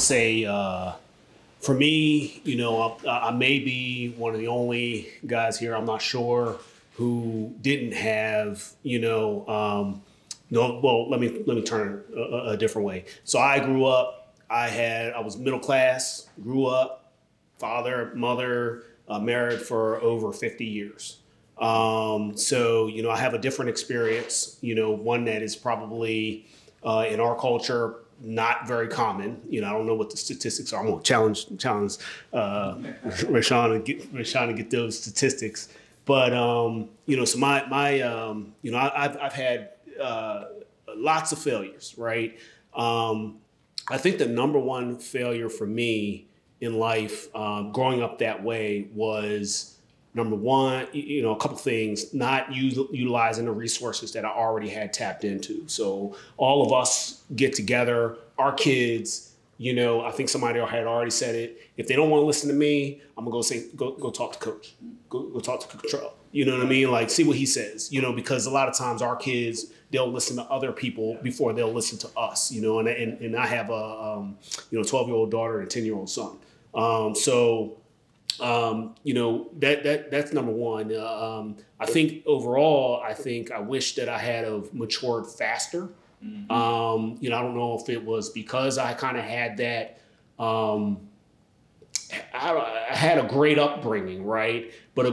say, for me, I may be one of the only guys here, I'm not sure, who didn't have, no, well, let me turn it a different way. So I grew up, I was middle class, grew up, father, mother, married for over 50 years. I have a different experience, one that is probably in our culture not very common. I don't know what the statistics are. I'm gonna challenge Rashawn to get those statistics. But so I've had lots of failures, right? I think the number one failure for me in life, growing up that way, was number one, a couple things, not utilizing the resources that I already had tapped into. So all of us get together, our kids, I think somebody had already said it. If they don't want to listen to me, I'm gonna go talk to coach, go talk to Control. You know what I mean? Like, see what he says, because a lot of times our kids, they'll listen to other people before they'll listen to us, and I have a 12-year-old daughter and a 10-year-old son. That's number one. I think overall, I wish that I had have matured faster. Mm-hmm. I don't know if it was because I kind of had that, I had a great upbringing, right? But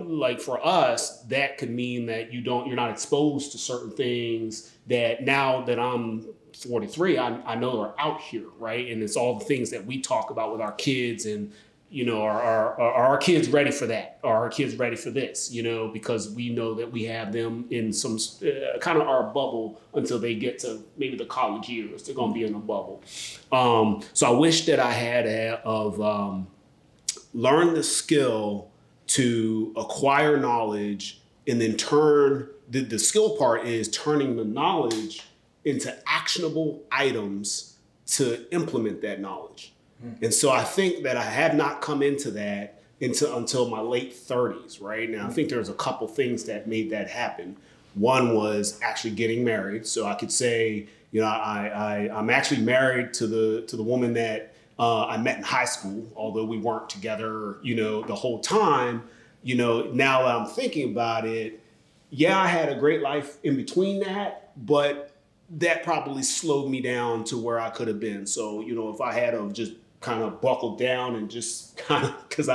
like for us, that could mean that you're not exposed to certain things that now that I'm 43, I know are out here, right? And it's all the things that we talk about with our kids and, are our kids ready for that? Are our kids ready for this? Because we know that we have them in some kind of our bubble until they get to maybe the college years. They're going to be in a bubble. So I wish that I had learned the skill to acquire knowledge and then turn, the skill part is turning the knowledge into actionable items to implement that knowledge. And so I think that I have not come into that until my late 30s, right? Now, I think there's a couple things that made that happen. One was actually getting married. So I could say, I'm actually married to the woman that I met in high school, although we weren't together, the whole time. Now that I'm thinking about it, yeah, I had a great life in between that, but that probably slowed me down to where I could have been. So, if I had to just kind of buckled down and just kind of, because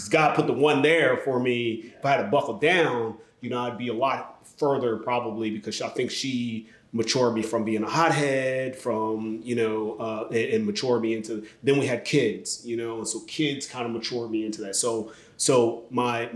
God put the one there for me, if I had to buckle down, I'd be a lot further probably, because I think she matured me from being a hothead, from, and matured me into, then we had kids, and so kids kind of matured me into that. So my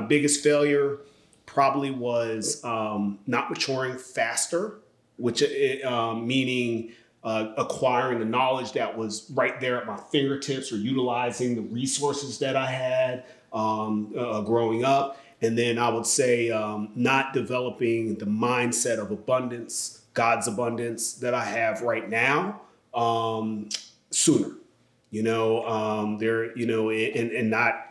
biggest failure probably was not maturing faster, which meaning acquiring the knowledge that was right there at my fingertips, or utilizing the resources that I had growing up. And then I would say not developing the mindset of abundance, God's abundance that I have right now sooner, and not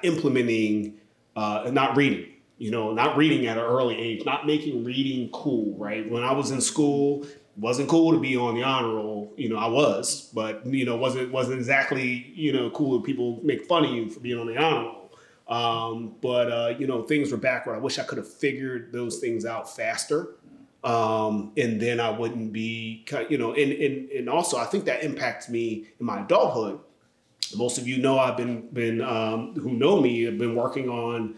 implementing, not reading. Not reading at an early age, not making reading cool, right? When I was in school, it wasn't cool to be on the honor roll. I was, but, wasn't exactly, cool if people make fun of you for being on the honor roll. Things were backward. I wish I could have figured those things out faster. And then I wouldn't be, and also I think that impacts me in my adulthood. Most of you know I've been who know me, have been working on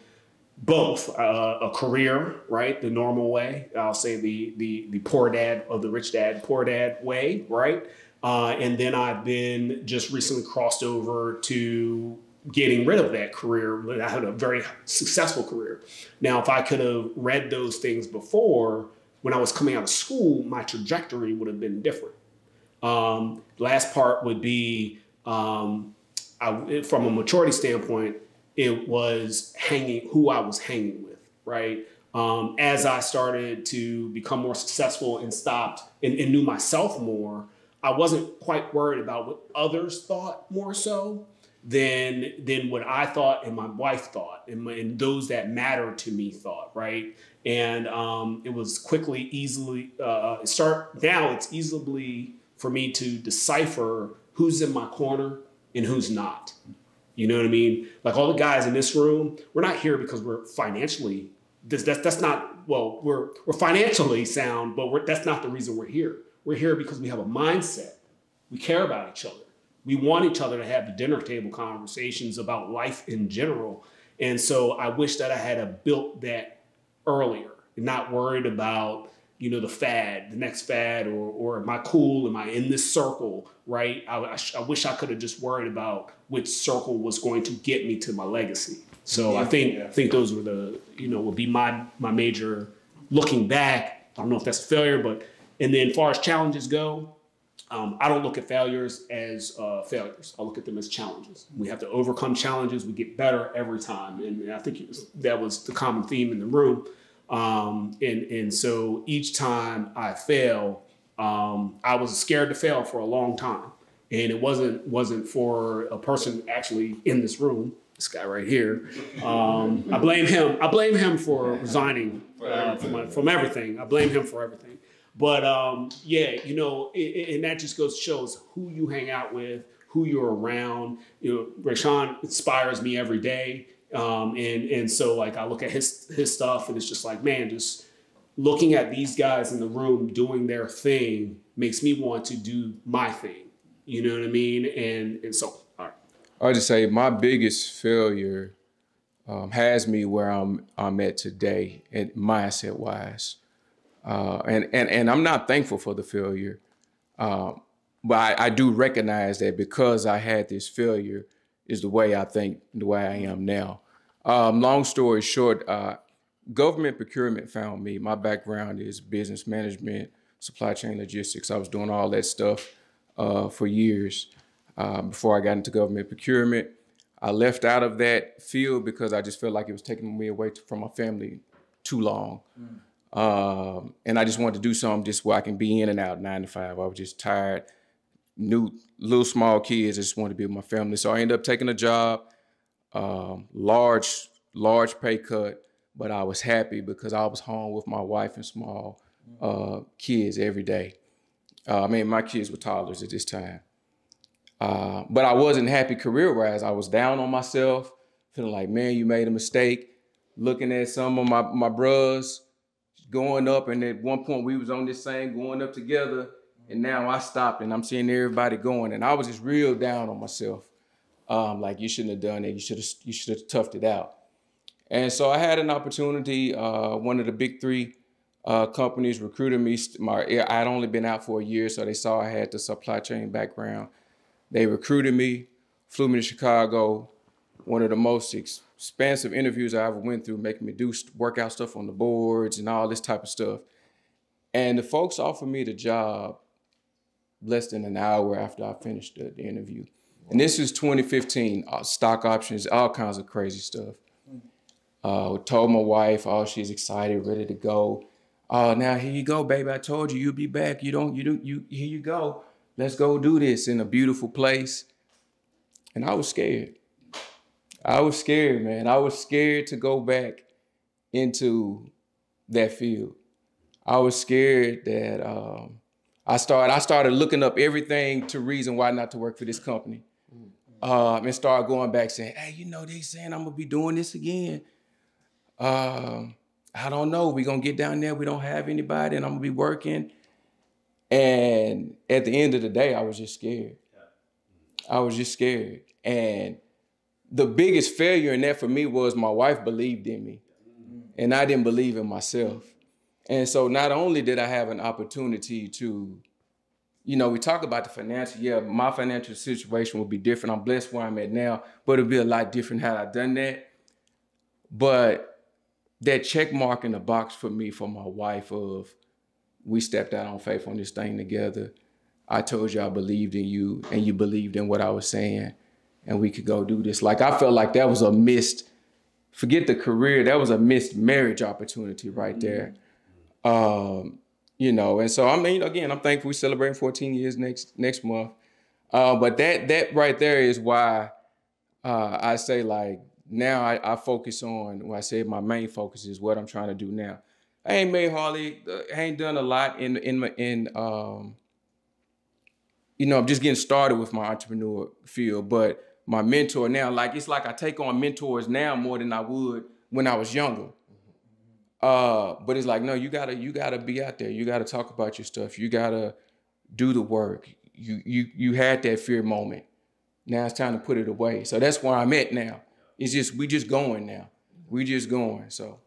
both a career, right? The normal way. I'll say the poor dad of the rich dad, poor dad way, right? And then I've been just recently crossed over to getting rid of that career. I had a very successful career. Now, if I could have read those things before, when I was coming out of school, my trajectory would have been different. Last part would be, from a maturity standpoint, it was who I was hanging with, right? As I started to become more successful and stopped and knew myself more, I wasn't quite worried about what others thought more so than what I thought and my wife thought and those that mattered to me thought, right? And it was easily for me to decipher who's in my corner and who's not. You know what I mean? Like all the guys in this room, we're not here because we're financially, that's not, well, we're financially sound, but that's not the reason we're here. We're here because we have a mindset. We care about each other. We want each other to have the dinner table conversations about life in general. And so I wish that I had built that earlier and not worried about, you know, the fad, the next fad, or am I cool? Am I in this circle, right? I wish I could have just worried about which circle was going to get me to my legacy. So I think those were would be my major, looking back. I don't know if that's a failure, but, and then as far as challenges go, I don't look at failures as failures. I look at them as challenges. We have to overcome challenges. We get better every time. And I think that was the common theme in the room. And so each time I fail, I was scared to fail for a long time. And it wasn't for a person actually in this room, this guy right here. I blame him for resigning from everything. I blame him for everything. But and that just shows who you hang out with, who you're around. You know, Rashawn inspires me every day. And so like I look at his stuff and it's just like, man, just looking at these guys in the room doing their thing makes me want to do my thing. You know what I mean? And so, all right. I'll just say my biggest failure has me where I'm at today, and mindset wise. And I'm not thankful for the failure, but I do recognize that because I had this failure is the way I think, the way I am now. Long story short, government procurement found me. My background is business management, supply chain logistics. I was doing all that stuff for years before I got into government procurement. I left out of that field because I just felt like it was taking me away from my family too long. And I just wanted to do something just where I can be in and out 9 to 5. I was just tired, little small kids. I just wanted to be with my family. So I ended up taking a job, large pay cut, but I was happy because I was home with my wife and small kids every day. My kids were toddlers at this time. But I wasn't happy career-wise. I was down on myself, feeling like, man, you made a mistake. Looking at some of my bros going up, and at one point we was on this thing going up together, and now I stopped and I'm seeing everybody going, and I was just real down on myself. Like, you shouldn't have done it. You should have toughed it out. And so I had an opportunity. One of the big 3 companies recruited me. I'd only been out for a year, so they saw I had the supply chain background. They recruited me, flew me to Chicago. One of the most expansive interviews I ever went through, making me do workout stuff on the boards and all this type of stuff. And the folks offered me the job less than an hour after I finished the interview. And this is 2015, stock options, all kinds of crazy stuff. Told my wife, oh, she's excited, ready to go. Oh, now here you go, baby. I told you you'll be back. Here you go. Let's go do this in a beautiful place. And I was scared. I was scared, man. I was scared to go back into that field. I was scared that I started looking up everything to reason why not to work for this company. And started going back saying, hey, they saying I'm gonna be doing this again. I don't know. We're gonna get down there. We don't have anybody, and I'm gonna be working. And at the end of the day, I was just scared. I was just scared. And the biggest failure in that for me was my wife believed in me, and I didn't believe in myself. And so not only did I have an opportunity to, we talk about the financial, my financial situation would be different. I'm blessed where I'm at now, but it'd be a lot different had I done that. But that check mark in the box for me, for my wife, of we stepped out on faith on this thing together. I told you I believed in you, and you believed in what I was saying, and we could go do this. Like, I felt like that was a missed, forget the career, that was a missed marriage opportunity right there. And so, again, I'm thankful we're celebrating 14 years next month. But that right there is why I say, like, now I focus on, when I say my main focus is what I'm trying to do now. I ain't made hardly, I ain't done a lot in you know, I'm just getting started with my entrepreneur field. But my mentor now, like, it's like I take on mentors now more than I would when I was younger. But it's like, no, you gotta be out there. You gotta talk about your stuff. You gotta do the work. You had that fear moment. Now it's time to put it away. So that's where I'm at now. It's just we just going now. We just going. So,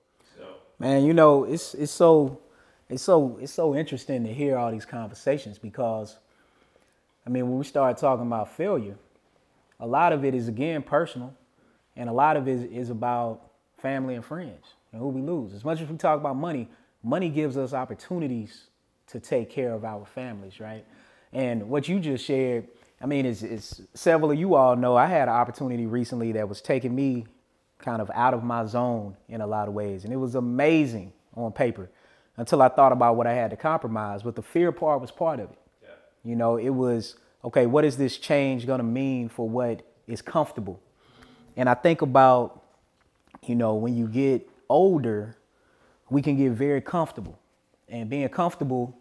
man, you know, it's so interesting to hear all these conversations because, I mean, when we start talking about failure, a lot of it is again personal, and a lot of it is about family and friends and who we lose. As much as we talk about money, money gives us opportunities to take care of our families, right? And what you just shared, I mean, it's several of you all know I had an opportunity recently that was taking me kind of out of my zone in a lot of ways. And it was amazing on paper until I thought about what I had to compromise. But the fear part was part of it. Yeah. You know, it was, okay, what is this change going to mean for what is comfortable? And I think about, you know, when you get older, we can get very comfortable. And being comfortable,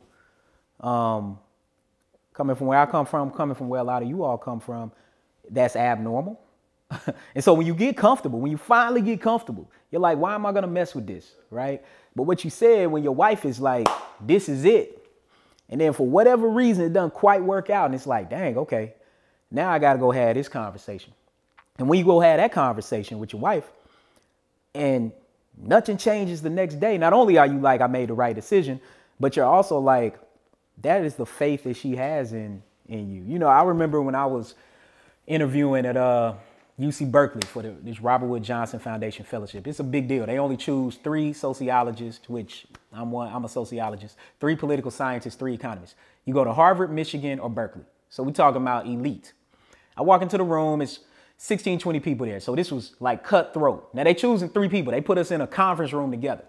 coming from where I come from, coming from where a lot of you all come from, that's abnormal. And so when you get comfortable, when you finally get comfortable, you're like, why am I going to mess with this, right? But what you said when your wife is like, this is it. And then for whatever reason, it doesn't quite work out. And it's like, dang, okay, now I got to go have this conversation. And when you go have that conversation with your wife and nothing changes the next day, not only are you like, I made the right decision, but you're also like, that is the faith that she has in you. You know, I remember when I was interviewing at UC Berkeley for this Robert Wood Johnson Foundation Fellowship. It's a big deal. They only choose 3 sociologists, which I'm a sociologist, 3 political scientists, 3 economists. You go to Harvard, Michigan, or Berkeley. So we're talking about elite. I walk into the room, it's 16, 20 people there. So this was like cutthroat. Now they choosing 3 people. They put us in a conference room together.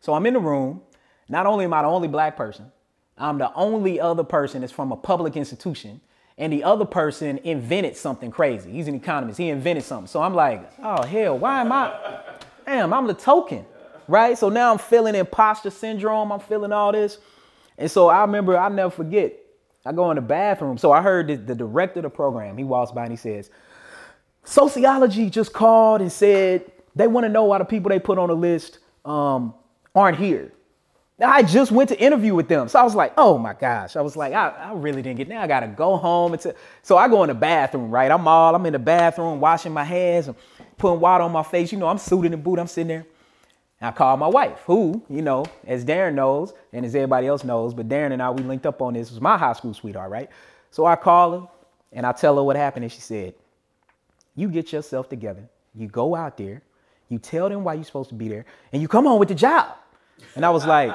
So I'm in the room. Not only am I the only black person, I'm the only other person that's from a public institution. And the other person invented something crazy. He's an economist. He invented something. So I'm like, oh, hell, why am I? Damn, I'm the token, right? So now I'm feeling imposter syndrome. I'm feeling all this. And so I remember, I'll never forget, I go in the bathroom. So I heard the director of the program. He walks by and he says, sociology just called and said they want to know why the people they put on the list aren't here. I just went to interview with them. So I was like, oh my gosh. I was like, I really didn't get, now I got to go home. So I go in the bathroom, right? I'm in the bathroom washing my hands and putting water on my face. You know, I'm suited and booted. I'm sitting there. And I called my wife, who, you know, as Darren knows and as everybody else knows, but Darren and I, we linked up on this. It was my high school sweetheart, right? So I call her and I tell her what happened. And she said, you get yourself together. You go out there. You tell them why you're supposed to be there. And you come on with the job. And I was like,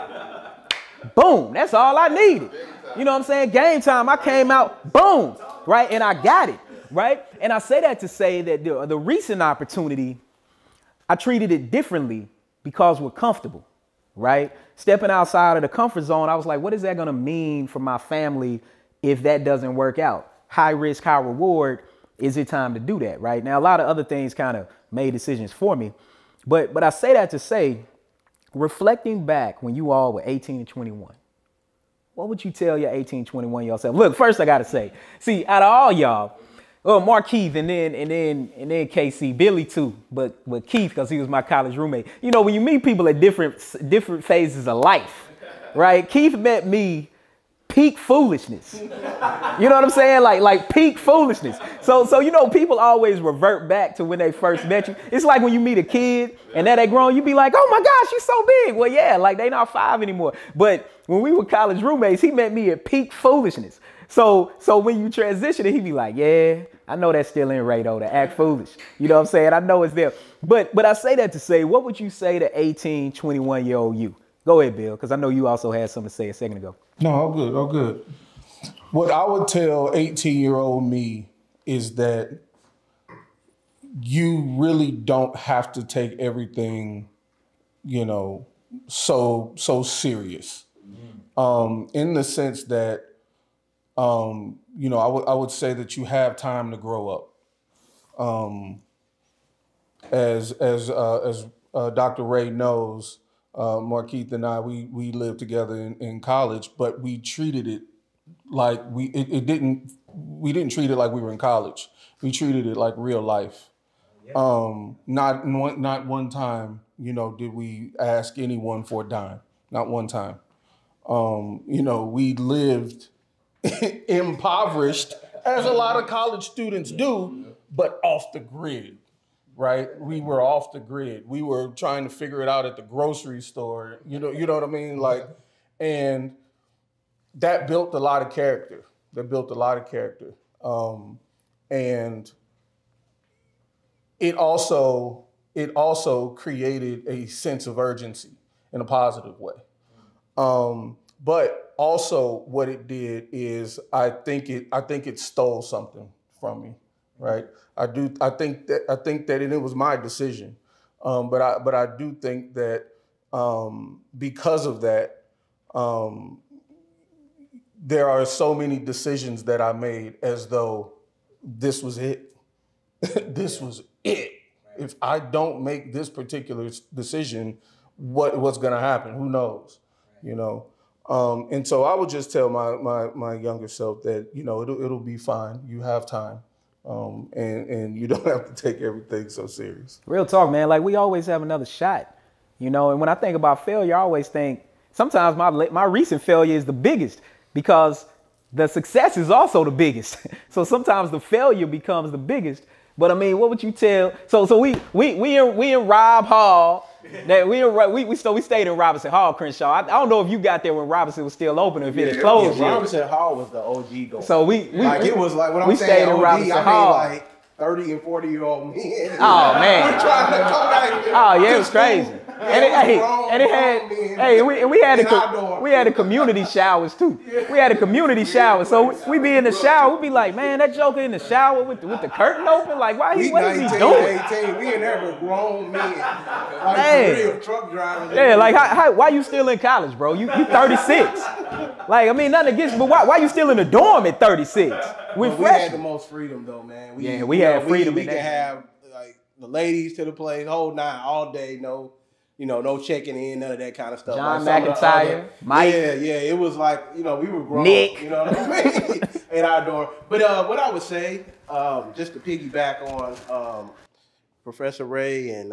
boom, that's all I needed. You know what I'm saying? Game time, I came out, boom, right? And I got it, right? And I say that to say that the recent opportunity, I treated it differently because we're comfortable, right? Stepping outside of the comfort zone, I was like, what is that going to mean for my family if that doesn't work out? High risk, high reward. Is it time to do that, right? Now, a lot of other things kind of made decisions for me. But I say that to say, reflecting back when you all were 18 and 21, what would you tell your 18, 21-year-old self? Look, first I got to say, see, out of all y'all, well, Markeith and then KC, Billy too, but Keith, because he was my college roommate. You know, when you meet people at different phases of life, right? Keith met me peak foolishness. You know what I'm saying? Like peak foolishness. So you know, people always revert back to when they first met you. It's like when you meet a kid and now they grown, you be like, oh my gosh, you're so big. Well, yeah, like they not 5 anymore. But when we were college roommates, he met me at peak foolishness. So when you transition it, he be like, yeah, I know that's still in Ray though, to act foolish. You know what I'm saying? I know it's there. But I say that to say, what would you say to 18, 21-year-old you? Go ahead, Bill, because I know you also had something to say a second ago. No, all good. What I would tell 18-year-old me is that you really don't have to take everything, you know, so serious. In the sense that, you know, I would say that you have time to grow up. As Dr. Ray knows, Markeith and I, we lived together in college, but we treated it like it didn't we didn't treat it like we were in college. We treated it like real life. Not one time, you know, did we ask anyone for a dime. Not one time. You know, we lived impoverished, as a lot of college students do, but off the grid, right? We were off the grid. We were trying to figure it out at the grocery store. You know what I mean? Like, and that built a lot of character. And it also created a sense of urgency in a positive way. But also what it did is I think it stole something from me, right? I think that it was my decision. But I do think that because of that, there are so many decisions that I made as though this was it. This was it. If I don't make this particular decision, what's gonna happen? Who knows? You know. And so I would just tell my younger self that, you know, it'll be fine. You have time. And you don't have to take everything so serious. Real talk, man. Like, we always have another shot, you know. And when I think about failure, I always think sometimes my recent failure is the biggest because the success is also the biggest. So sometimes the failure becomes the biggest. But I mean, what would you tell? So we in Rob Hall. That we stayed in Robinson Hall, Crenshaw. I don't know if you got there when Robinson was still open or if it had closed. Yeah, Robinson Hall was the OG goal. So we it was like when I'm saying stayed in OG, Robinson I Hall. mean like 30 and 40-year-old men. Oh man. We're trying to come back. Oh yeah, it was crazy. We had the community showers too. We had a community shower, so we be in the shower. We be like, man, that joker in the shower with the curtain open. Like, what is he doing? 18, we in there with grown men, like Man. real truck drivers. Yeah, like why you still in college, bro? You 36. Like, I mean, nothing against, but why you still in the dorm at 36? We had the most freedom though, man. We had freedom. We could have like the ladies to the place, whole nine, all day. No checking in, none of that kind of stuff. John like McIntyre, Mike. Yeah, it was like, we were grown. Nick. You know what I mean? In our dorm. But what I would say, just to piggyback on Professor Ray and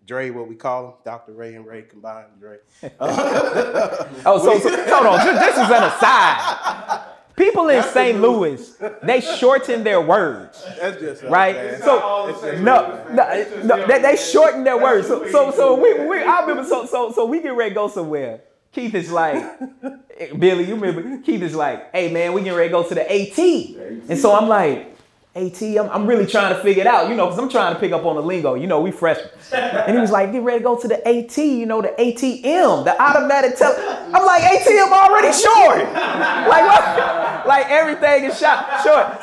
Dre, what we call him, Dr. Ray and Ray combined, Dre. So hold on, this is an aside. People in St. Louis, they shorten their words. That's just right. Man. No, they shorten their words. So we get ready to go somewhere. Keith is like, Billy, you remember? Keith is like, hey man, we get ready to go to the AT. And so I'm like, AT, I'm really trying to figure it out, because I'm trying to pick up on the lingo. We freshmen. And he was like, get ready to go to the AT, the ATM, the automatic teller. I'm like, ATM already short. Like what? Like everything is short.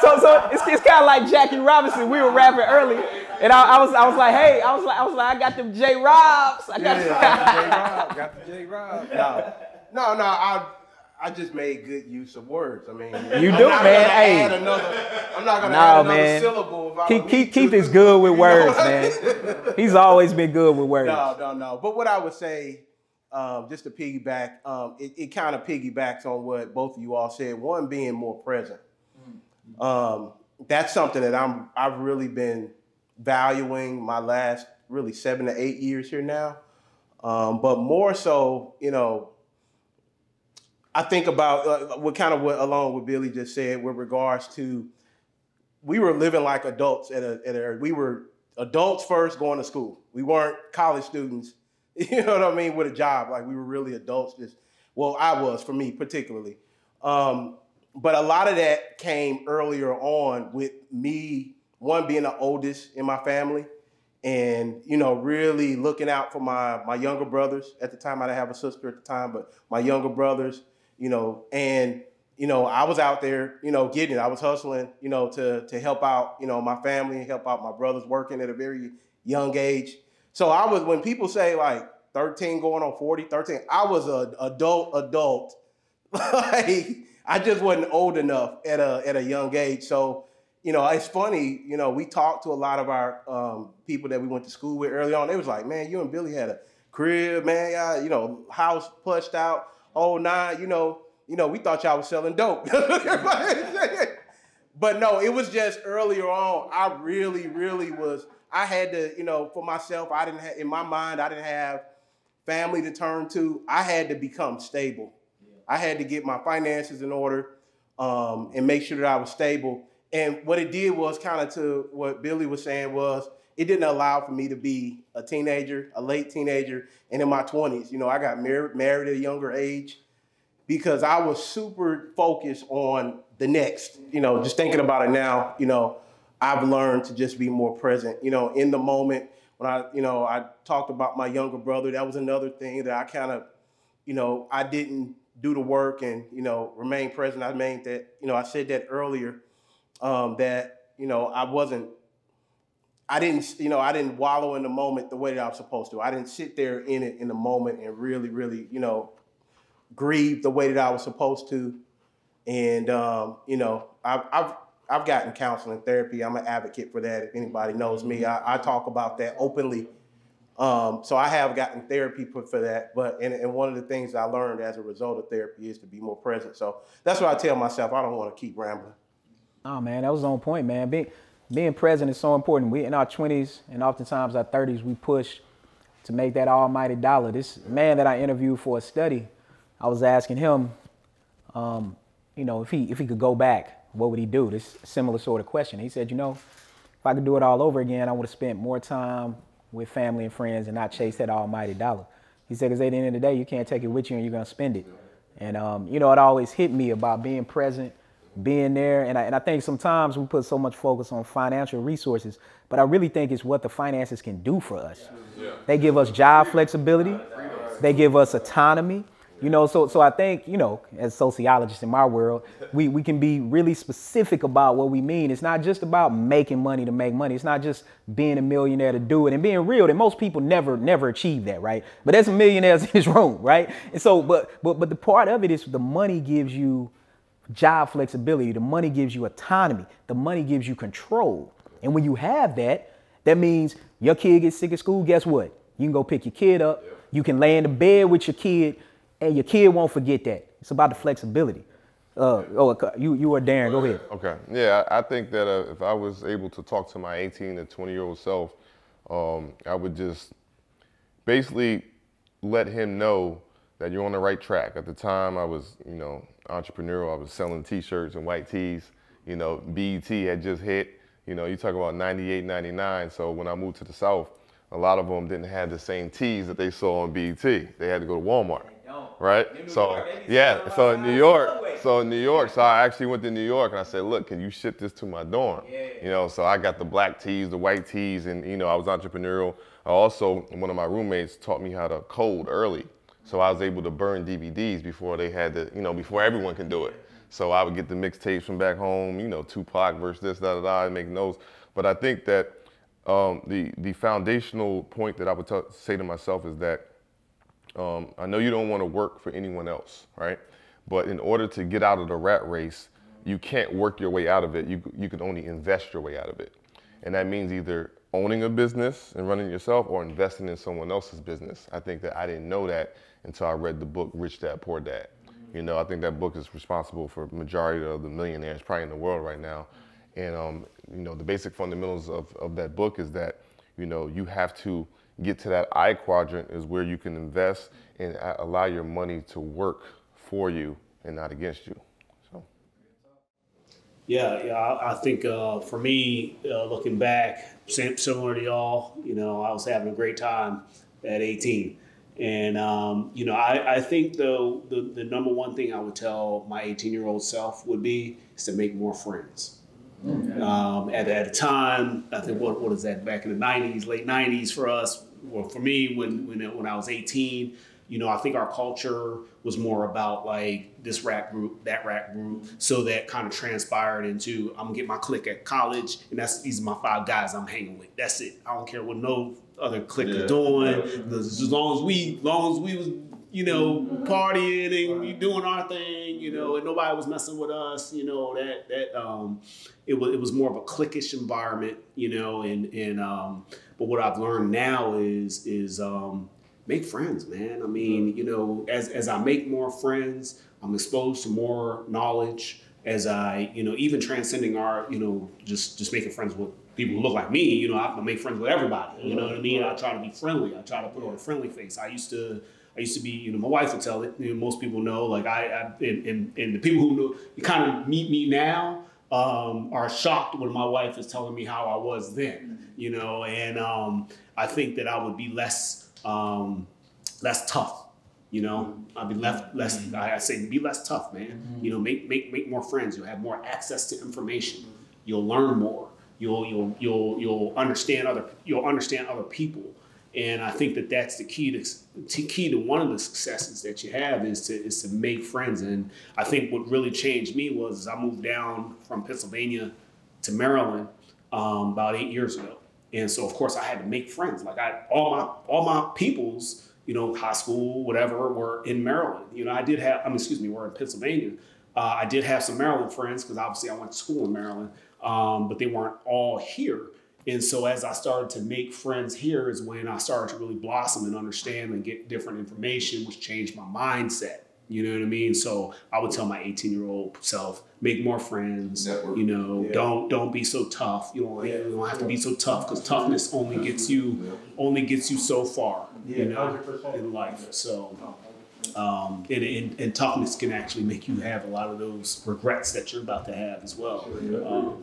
So it's kind of like Jackie Robinson. We were rapping earlier. And I was like, hey, I was like, I got them J Robs. I got the J Rob. No, I just made good use of words. I mean, you do, man. Hey, I'm not gonna add another syllable. Keith is good with words, man. He's always been good with words. No. But what I would say, just to piggyback, it kind of piggybacks on what both of you all said. One, being more present. That's something that I've really been valuing my last really 7 to 8 years here now. But more so, I think about along with Billy just said with regards to, we were living like adults we were adults first going to school. We weren't college students, you know what I mean, with a job. Like, we were really adults. I was, for me particularly. But a lot of that came earlier on with me, one, being the oldest in my family, and, really looking out for my younger brothers. At the time, I didn't have a sister at the time, but my younger brothers, and, I was out there, getting it. I was hustling, to help out, my family and help out my brothers, working at a very young age. So when people say like 13 going on 40, 13, I was an adult. Like, I just wasn't old enough at a young age. So, it's funny, we talked to a lot of our people that we went to school with early on. They was like, man, you and Billy had a crib, man, house pushed out, whole nine, you know, we thought y'all was selling dope. But no, it was just earlier on, I really was, I had to, you know, for myself, I didn't have, in my mind, I didn't have family to turn to. I had to become stable. I had to get my finances in order and make sure that I was stable. And what it did was kind of to what Billy was saying was, it didn't allow for me to be a teenager, a late teenager, and in my 20s. You know, I got married at a younger age because I was super focused on the next. You know, just thinking about it now, you know, I've learned to just be more present, you know, in the moment. When I talked about my younger brother, that was another thing that I kind of, you know, I didn't do the work and, you know, remain present. I meant that, you know, I said that earlier, that, you know, I didn't wallow in the moment the way that I was supposed to. I didn't sit there in it in the moment and really, you know, grieve the way that I was supposed to. And, you know, I've gotten counseling therapy. I'm an advocate for that. If anybody knows me, I talk about that openly. So I have gotten therapy for that. But and one of the things I learned as a result of therapy is to be more present. So that's what I tell myself. I don't want to keep rambling. Oh man, that was on point, man. Being present is so important. We in our 20s and oftentimes our 30s, we push to make that almighty dollar. This man that I interviewed for a study, I was asking him, you know, if he could go back, what would he do? This similar sort of question. He said, you know, if I could do it all over again, I would have spent more time with family and friends and not chase that almighty dollar. He said, because at the end of the day, you can't take it with you and you're going to spend it. And, you know, it always hit me about being present, being there. And I think sometimes we put so much focus on financial resources, but I really think it's what the finances can do for us. Yeah. They give us job flexibility. They give us autonomy. You know, so I think, you know, as sociologists in my world, we can be really specific about what we mean. It's not just about making money to make money. It's not just being a millionaire to do it and being real. That most people never achieve that, right? But there's some millionaires in this room, right? And so, but the part of it is the money gives you job flexibility. The money gives you autonomy. The money gives you control. And when you have that, that means your kid gets sick at school. Guess what? You can go pick your kid up. You can lay in the bed with your kid. And your kid won't forget that. It's about the flexibility. You or Darren, go ahead. Okay. Yeah, I think that if I was able to talk to my 18 to 20-year-old self, I would just basically let him know that you're on the right track. At the time, I was, you know, entrepreneurial. I was selling T-shirts and white tees. You know, BET had just hit. You know, you talk about 98, 99. So when I moved to the South, a lot of them didn't have the same tees that they saw on BET. They had to go to Walmart. Right? So yeah, so in New York, so I actually went to New York and I said, look, can you ship this to my dorm? You know, so I got the black tees, the white tees, and you know, I was entrepreneurial. Also, one of my roommates taught me how to code early. So I was able to burn DVDs before they had to, you know, before everyone can do it. So I would get the mixtapes from back home, you know, Tupac versus this, and make notes. But I think that the foundational point that I would say to myself is that I know you don't want to work for anyone else, right? But in order to get out of the rat race, you can't work your way out of it. You can only invest your way out of it. And that means either owning a business and running yourself or investing in someone else's business. I think that I didn't know that until I read the book, Rich Dad, Poor Dad. You know, I think that book is responsible for the majority of the millionaires probably in the world right now. And, you know, the basic fundamentals of that book is that, you know, you have to get to that I quadrant is where you can invest and allow your money to work for you and not against you. So. Yeah, I think for me, looking back, similar to y'all, you know, I was having a great time at 18. And, you know, I think though the number one thing I would tell my 18-year-old self would be is to make more friends. Okay. At a time, I think what is that, back in the 90s, late 90s for us, or for me when I was 18, you know, I think our culture was more about like this rap group, that rap group. So that kind of transpired into, I'm gonna get my clique at college and these are my 5 guys I'm hanging with. That's it. I don't care what no other clique is doing. As long as we was, you know, partying and doing our thing, you know, and nobody was messing with us, you know, it was more of a cliquish environment, you know, and but what I've learned now is make friends, man. I mean, you know, as I make more friends, I'm exposed to more knowledge. As I, you know, even transcending our, you know, just making friends with people who look like me, you know, I make friends with everybody. You know what I mean? I try to be friendly. I try to put on a friendly face. I used to be, you know, my wife would tell it. You know, most people know, like and the people who know, you kind of meet me now, are shocked when my wife is telling me how I was then. You know, and I think that I would be less tough. You know, I'd be less. I say be less tough, man. You know, make more friends. You'll have more access to information. You'll learn more. You'll understand other people. And I think that that's the key to one of the successes that you have is to make friends. And I think what really changed me was I moved down from Pennsylvania to Maryland about 8 years ago. And so of course I had to make friends. Like all my peoples, you know, high school, whatever, were in Maryland. You know, we're in Pennsylvania. I did have some Maryland friends because obviously I went to school in Maryland, but they weren't all here. And so as I started to make friends here is when I started to really blossom and understand and get different information, which changed my mindset. You know what I mean? So I would tell my 18-year-old self, make more friends. Network. You know, don't be so tough. You don't have to be so tough because toughness only gets you so far. You know, 100%. In life. So, and toughness can actually make you have a lot of those regrets that you're about to have as well.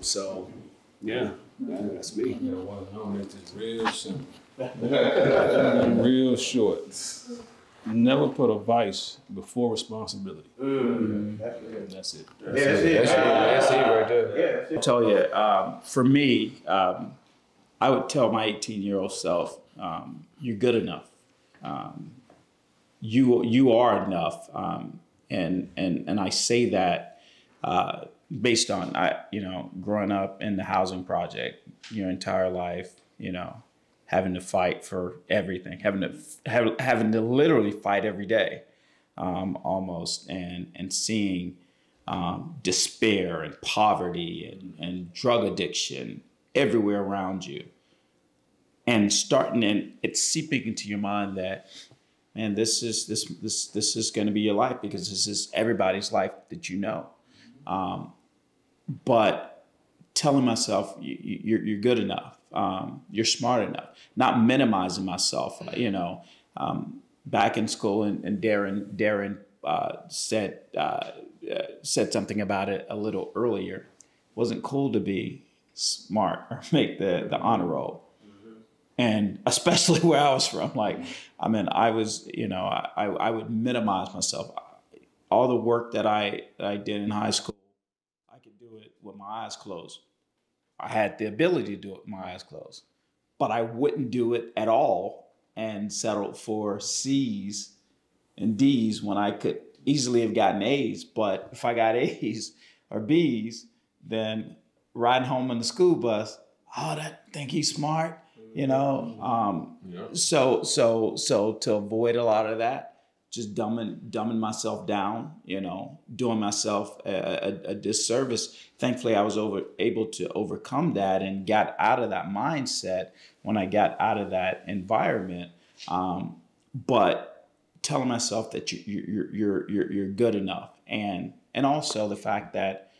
So, yeah, that's me. Yeah, one of them is real simple, real short. Never put a vice before responsibility. That's it. That's it right there. I'll tell you, for me, I would tell my 18-year-old self, you're good enough. You are enough. And I say that based on, growing up in the housing project your entire life, having to fight for everything, having to literally fight every day, almost, and seeing despair and poverty and drug addiction everywhere around you, and it's seeping into your mind that, man, this is going to be your life because this is everybody's life that you know, but telling myself you're good enough. You're smart enough, not minimizing myself. Back in school, and Darren said something about it a little earlier. It wasn't cool to be smart or make the honor roll, and especially where I was from. I was, I would minimize myself. All the work that I did in high school, I could do it with my eyes closed. I had the ability to do it with my eyes closed, but I wouldn't do it at all and settled for C's and D's when I could easily have gotten A's. But if I got A's or B's, then riding home on the school bus, think he's smart, So to avoid a lot of that, just dumbing myself down, doing myself a disservice. Thankfully, I was able to overcome that and got out of that mindset when I got out of that environment. But telling myself that you're good enough, and also the fact that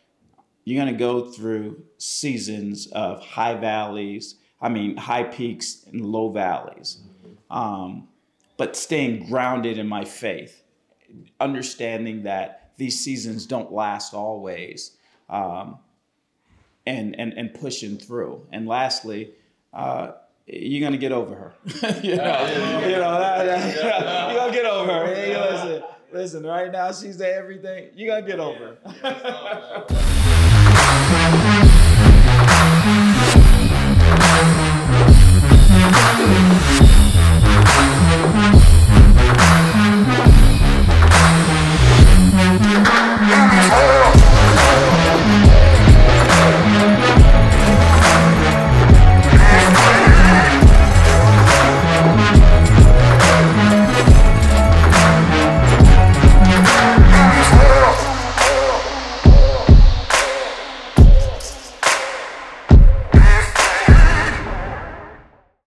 you're gonna go through seasons of high peaks and low valleys. But staying grounded in my faith, understanding that these seasons don't last always, and pushing through. And lastly, you're gonna get over her. You're gonna get over her. Hey, listen. Right now she's everything. You're gonna get over her.